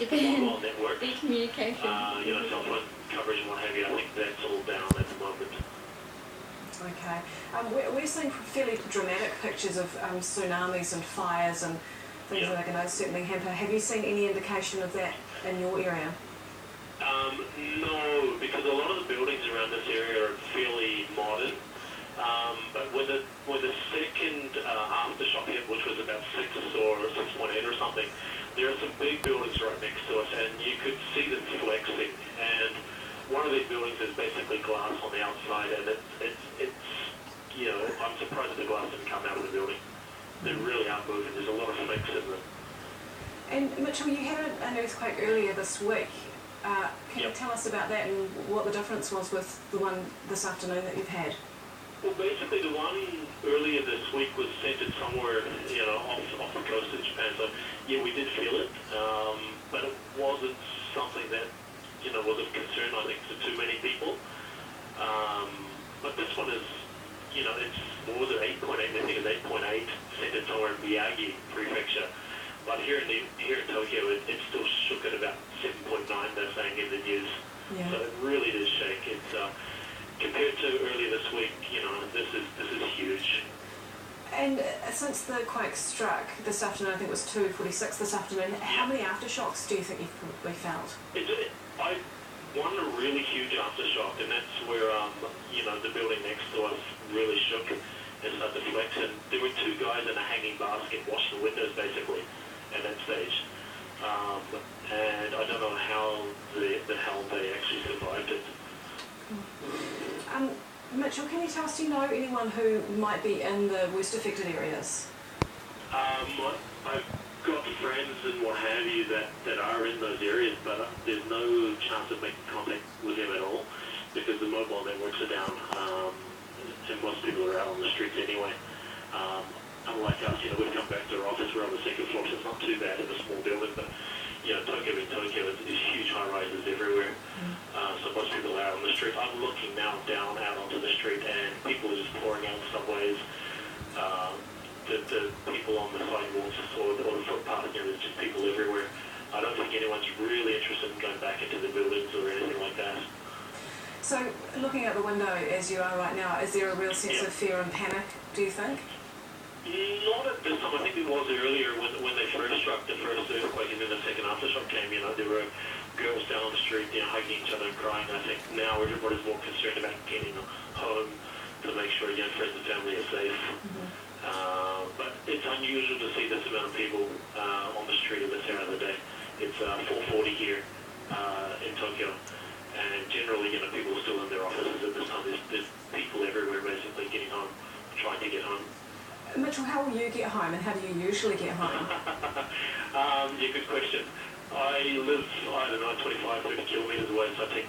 Japan. mobile network, The communication. cell phone coverage and what have you. I think that's all down at the moment. Okay. We're seeing fairly dramatic pictures of tsunamis and fires and things that are going to certainly hamper. Have you seen any indication of that in your area? No, because a lot of the buildings around this area are fairly modern. But when the second aftershock hit, which was about 6 or 6.8 or something, there are some big buildings right next to us, and you could see them flexing. And one of these buildings is basically glass on the outside, and I'm surprised that the glass didn't come out of the building. They really are moving. There's a lot of flex in them. And Mitchell, you had an earthquake earlier this week. Can you tell us about that and what the difference was with the one this afternoon that you've had? Well, basically the one earlier this week was centered somewhere, off the coast of Japan. So, yeah, we did feel it, but it wasn't something that, was of concern, I think, to too many people. But this one is, what was it, 8.8? I think it's 8.8, centered somewhere in Miyagi Prefecture. But here in Tokyo, it still shook at about 7.9, they're saying in the news. Yeah. So it really did shake. It's compared to earlier this week, this is huge. And since the quake struck this afternoon, I think it was 2:46 this afternoon, how many aftershocks do you think you've probably felt? I won a really huge aftershock, and that's where the building next to us really shook and started to flex. And there were 2 guys in a hanging basket washing the windows basically at that stage. And I don't know how the hell they actually survived it. Mitchell, can you tell us, do you know anyone who might be in the worst affected areas? I've got friends and what have you that are in those areas, but there's no chance of making contact with them at all because the mobile networks are down, and most people are out on the streets anyway. Unlike us, we've come back to our office, we're on the 2nd floor, so it's not too bad in a small building, but Tokyo being Tokyo, there's huge high-rises everywhere. So most people are out on the street. I'm looking now down out onto the street, and people are just pouring out subways. The people on the sidewalks or the footpath, there's just people everywhere. I don't think anyone's really interested in going back into the buildings or anything like that. So, looking out the window as you are right now, is there a real sense of fear and panic, do you think? Not at this time. I think it was earlier when they first struck the first earthquake and then the second aftershock came. There were girls down on the street, hugging each other and crying. I think now everybody's more concerned about getting home to make sure friends and family are safe. But it's unusual to see this amount of people on the street at this hour of the day. It's 4:40 here in Tokyo, and generally, people are still in their offices at this time. There's people everywhere basically getting home, trying to get home. Mitchell, how will you get home and how do you usually get home? Good question. I live, 25, 30 kilometres away, so I take